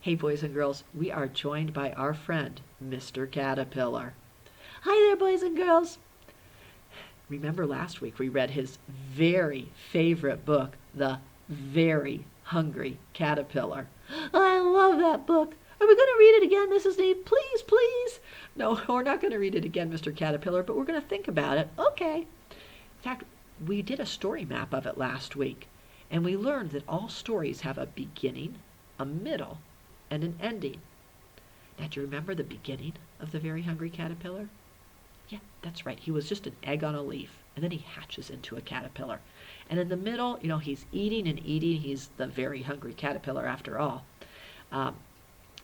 Hey, boys and girls, we are joined by our friend, Mr. Caterpillar. Hi there, boys and girls. Remember last week we read his very favorite book, The Very Hungry Caterpillar. I love that book. Are we going to read it again, Mrs. Neve? Please, please. No, we're not going to read it again, Mr. Caterpillar, but we're going to think about it. Okay. In fact, we did a story map of it last week, and we learned that all stories have a beginning, a middle, and an ending. Now, do you remember the beginning of The Very Hungry Caterpillar? Yeah, that's right. He was just an egg on a leaf, and then he hatches into a caterpillar. And in the middle, he's eating and eating. He's the very hungry caterpillar after all.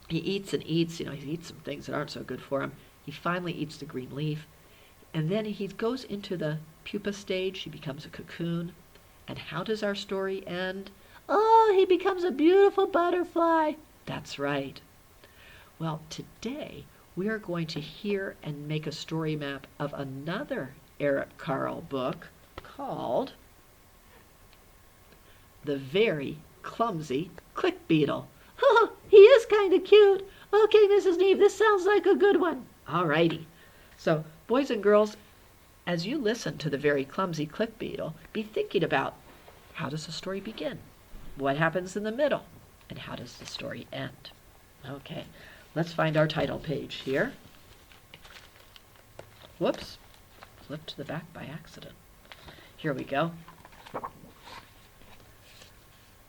He eats and eats. He eats some things that aren't so good for him. He finally eats the green leaf. And then he goes into the pupa stage. He becomes a cocoon. And how does our story end? Oh, he becomes a beautiful butterfly. That's right. Well, today we are going to hear and make a story map of another Eric Carle book called The Very Clumsy Click Beetle. Oh, he is kind of cute. Okay, Mrs. Neve, this sounds like a good one. All righty. So, boys and girls, as you listen to The Very Clumsy Click Beetle, be thinking about how does the story begin? What happens in the middle? And how does the story end? Okay, let's find our title page here. Whoops, flipped to the back by accident. Here we go.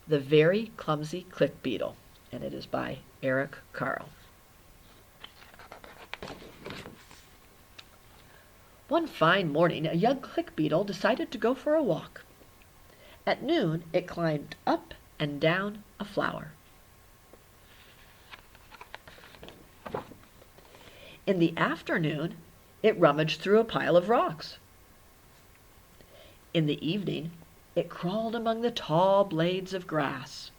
The Very Clumsy Click Beetle, and it is by Eric Carle. One fine morning, a young click beetle decided to go for a walk. At noon, it climbed up and down a flower. In the afternoon, it rummaged through a pile of rocks. In the evening, it crawled among the tall blades of grass.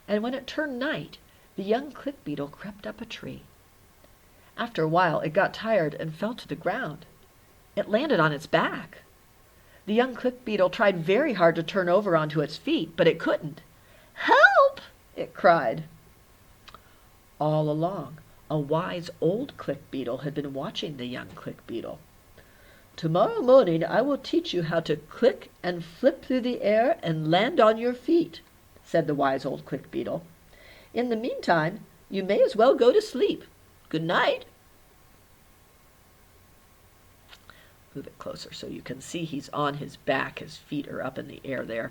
And when it turned night, the young click beetle crept up a tree. After a while, it got tired and fell to the ground. It landed on its back. The young click beetle tried very hard to turn over onto its feet, but it couldn't. "Help!" it cried. All along, a wise old click beetle had been watching the young click beetle. "Tomorrow morning I will teach you how to click and flip through the air and land on your feet," said the wise old click beetle. "In the meantime, you may as well go to sleep. Good night." Move it closer so you can see he's on his back. His feet are up in the air there.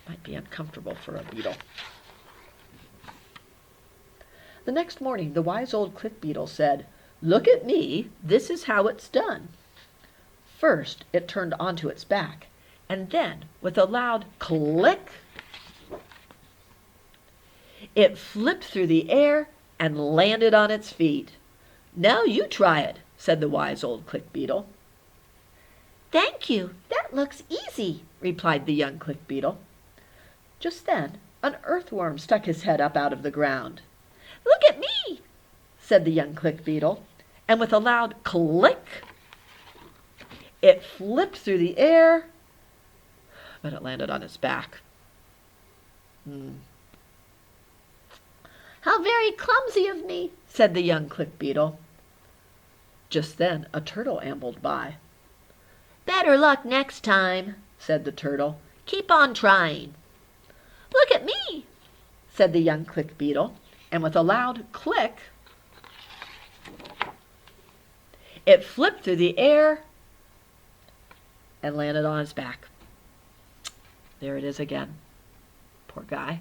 Might be uncomfortable for a beetle. The next morning, the wise old click beetle said, "Look at me. This is how it's done." First, it turned onto its back, and then, with a loud click, it flipped through the air and landed on its feet. "Now you try it," said the wise old click beetle. "Thank you. That looks easy," replied the young click beetle. Just then, an earthworm stuck his head up out of the ground. "Look at me," said the young click beetle, and with a loud click, it flipped through the air, but it landed on its back. "How very clumsy of me," said the young click beetle. Just then a turtle ambled by. "Better luck next time," said the turtle. "Keep on trying." "Look at me," said the young click beetle, and with a loud click, it flipped through the air and landed on his back. There it is again. Poor guy.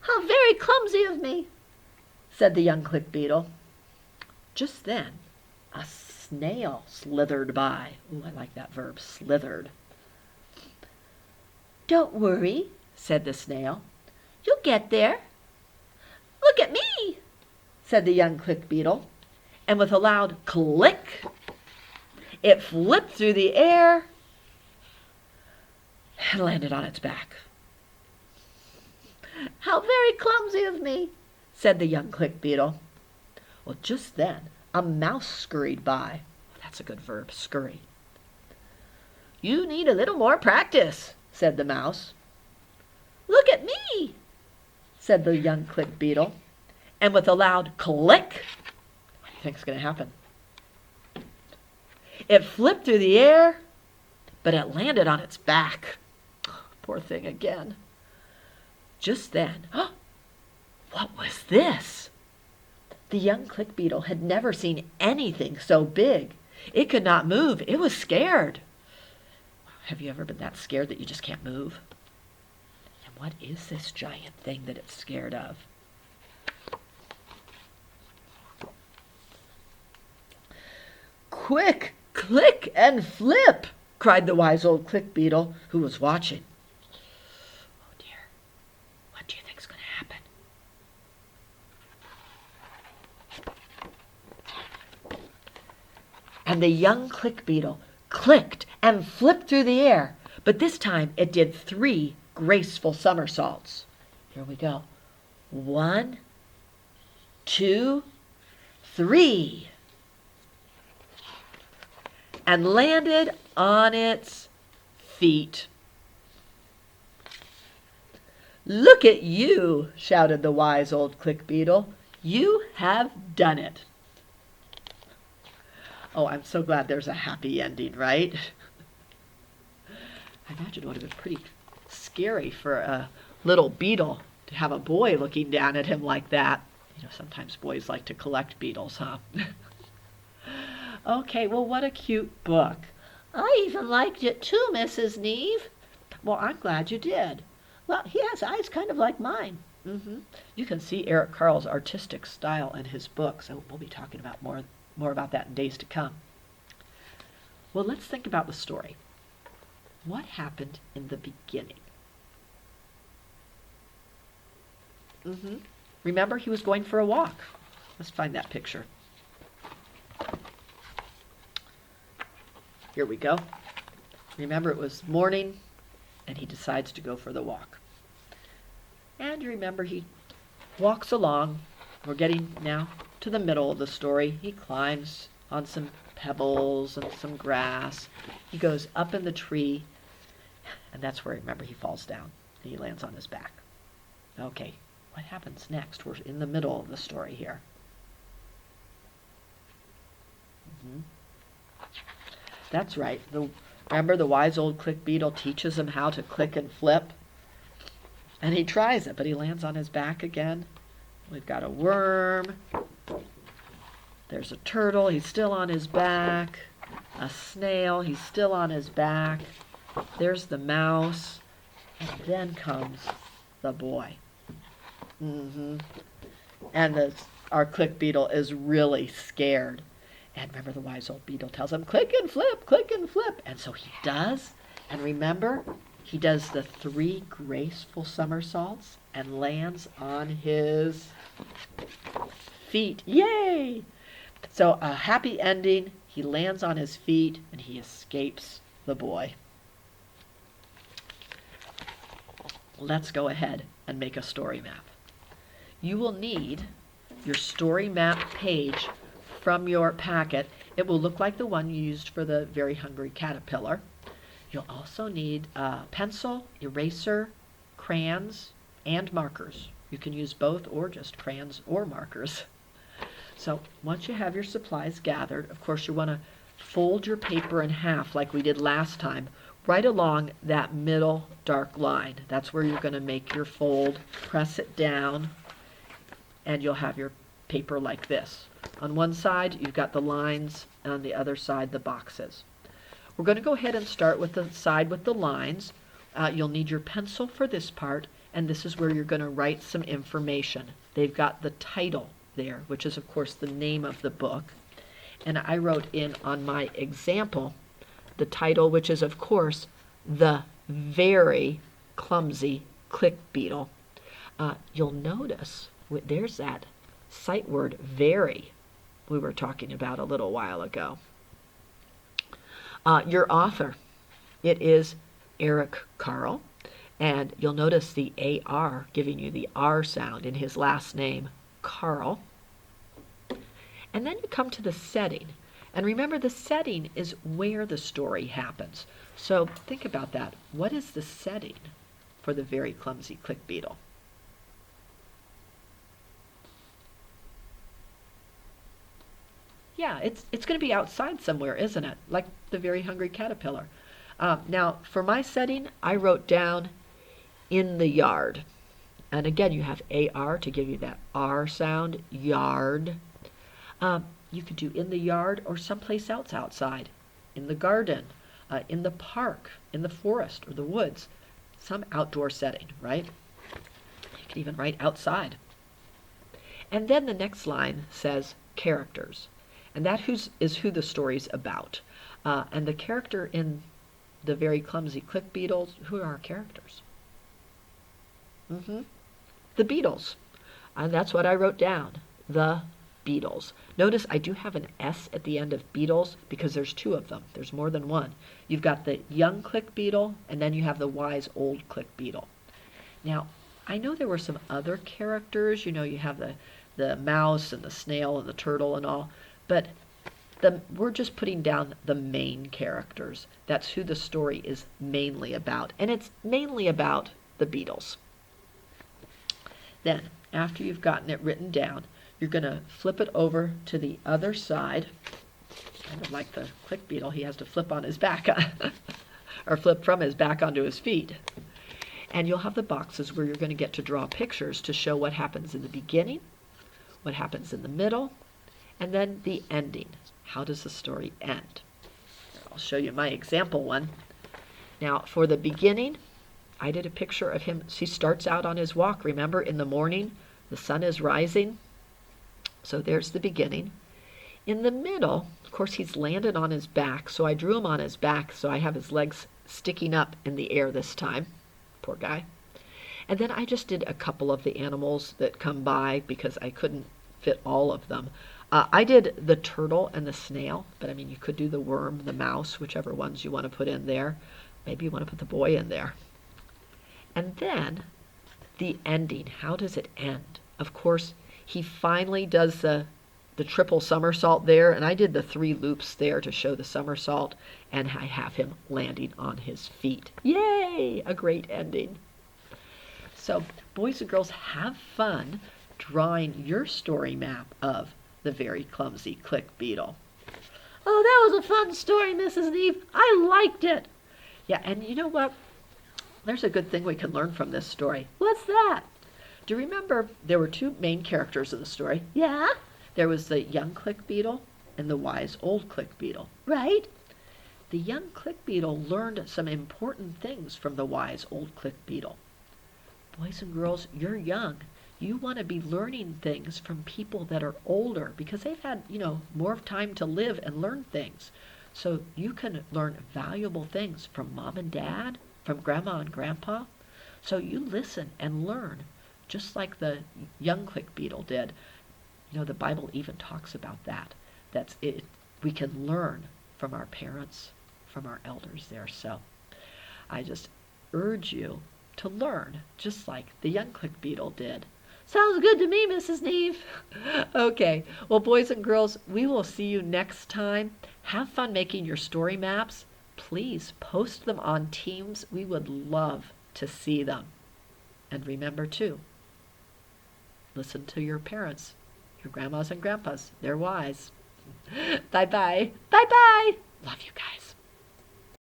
"How very clumsy of me," said the young click beetle. Just then, a snail slithered by. Ooh, I like that verb, slithered. "Don't worry," said the snail. "You'll get there." "Look at me," said the young click beetle, and with a loud click, it flipped through the air and landed on its back. "How very clumsy of me," said the young click beetle. Well, just then, a mouse scurried by. That's a good verb, scurry. "You need a little more practice," said the mouse. "Look at me," said the young click beetle. And with a loud click, what do you think is going to happen? It flipped through the air, but it landed on its back. Poor thing again. Just then, what was this? The young click beetle had never seen anything so big. It could not move. It was scared. Have you ever been that scared that you just can't move? And what is this giant thing that it's scared of? "Quick, click and flip!" cried the wise old click beetle who was watching. Oh dear, what do you think is going to happen? And the young click beetle clicked and flipped through the air, but this time it did 3 graceful somersaults. Here we go. 1, 2, 3. And landed on its feet. "Look at you," shouted the wise old click beetle. "You have done it." Oh, I'm so glad there's a happy ending, right? I imagine it would have been pretty scary for a little beetle to have a boy looking down at him like that. You know, sometimes boys like to collect beetles, huh? Okay, well, what a cute book. I even liked it too, Mrs. Neve. Well, I'm glad you did. Well, he has eyes kind of like mine. You can see Eric Carle's artistic style in his book, so we'll be talking about more about that in days to come. Well, let's think about the story. What happened in the beginning? Remember, he was going for a walk. Let's find that picture. Here we go. Remember, it was morning, and he decides to go for the walk. And you remember, he walks along. We're getting now to the middle of the story. He climbs on some pebbles and some grass. He goes up in the tree, and that's where, remember, he falls down. And he lands on his back. Okay, what happens next? We're in the middle of the story here. That's right. Remember, the wise old click beetle teaches him how to click and flip? And he tries it, but he lands on his back again. We've got a worm. There's a turtle. He's still on his back. A snail. He's still on his back. There's the mouse. And then comes the boy. And our click beetle is really scared. And remember, the wise old beetle tells him, click and flip, click and flip. And so he does. And remember, he does the 3 graceful somersaults and lands on his feet. Yay! So a happy ending. He lands on his feet and he escapes the boy. Let's go ahead and make a story map. You will need your story map page from your packet. It will look like the one you used for the Very Hungry Caterpillar. You'll also need a pencil, eraser, crayons, and markers. You can use both or just crayons or markers. So once you have your supplies gathered, of course you want to fold your paper in half like we did last time, right along that middle dark line. That's where you're going to make your fold. Press it down, and you'll have your paper like this. On one side, you've got the lines, and on the other side, the boxes. We're going to go ahead and start with the side with the lines. You'll need your pencil for this part, and this is where you're going to write some information. They've got the title there, which is, of course, the name of the book. And I wrote in on my example the title, which is, of course, The Very Clumsy Click Beetle. You'll notice there's that sight word very we were talking about a little while ago. Your author, it is Eric Carle, and you'll notice the AR giving you the R sound in his last name, Carle. And then you come to the setting, and remember the setting is where the story happens. So think about that. What is the setting for the very clumsy click beetle? Yeah, it's going to be outside somewhere, isn't it? Like the very hungry caterpillar. Now, for my setting, I wrote down in the yard. And again, you have AR to give you that R sound, yard. You could do in the yard or someplace else outside, in the garden, in the park, in the forest or the woods, some outdoor setting, right? You can even write outside. And then the next line says characters. And that is who the story's about. And the character in the very clumsy click beetles, who are our characters? The Beatles. And that's what I wrote down. The Beatles. Notice I do have an S at the end of Beatles because there's two of them. There's more than one. You've got the young click beetle, and then you have the wise old click beetle. Now, I know there were some other characters. You know, you have the mouse and the snail and the turtle and all. But we're just putting down the main characters. That's who the story is mainly about. And it's mainly about the Beatles. Then, after you've gotten it written down, you're going to flip it over to the other side. Kind of like the click beetle, he has to flip on his back, or flip from his back onto his feet. And you'll have the boxes where you're going to get to draw pictures to show what happens in the beginning, what happens in the middle, and then the ending. How does the story end? I'll show you my example one. Now, for the beginning, I did a picture of him. He starts out on his walk, remember, in the morning. The sun is rising. So there's the beginning. In the middle, of course, he's landed on his back, so I drew him on his back, so I have his legs sticking up in the air this time. Poor guy. And then I just did a couple of the animals that come by because I couldn't fit all of them. I did the turtle and the snail, but I mean, you could do the worm, the mouse, whichever ones you want to put in there. Maybe you want to put the boy in there. And then the ending. How does it end? Of course, he finally does the triple somersault there, and I did the 3 loops there to show the somersault, and I have him landing on his feet. Yay! A great ending. So, boys and girls, have fun drawing your story map of the very clumsy click beetle. Oh, that was a fun story, Mrs. Neve. I liked it. Yeah, and you know what? There's a good thing we can learn from this story. What's that? Do you remember there were 2 main characters in the story? Yeah. There was the young click beetle and the wise old click beetle. Right. The young click beetle learned some important things from the wise old click beetle. Boys and girls, you're young. You want to be learning things from people that are older because they've had, more time to live and learn things. So you can learn valuable things from mom and dad, from grandma and grandpa. So you listen and learn, just like the young click beetle did. The Bible even talks about that. That's it. We can learn from our parents, from our elders there. So I just urge you to learn, just like the young click beetle did. Sounds good to me, Mrs. Neve. Okay, well, boys and girls, we will see you next time. Have fun making your story maps. Please post them on Teams. We would love to see them. And remember, too, listen to your parents, your grandmas and grandpas. They're wise. Bye-bye. Bye-bye. Love you guys.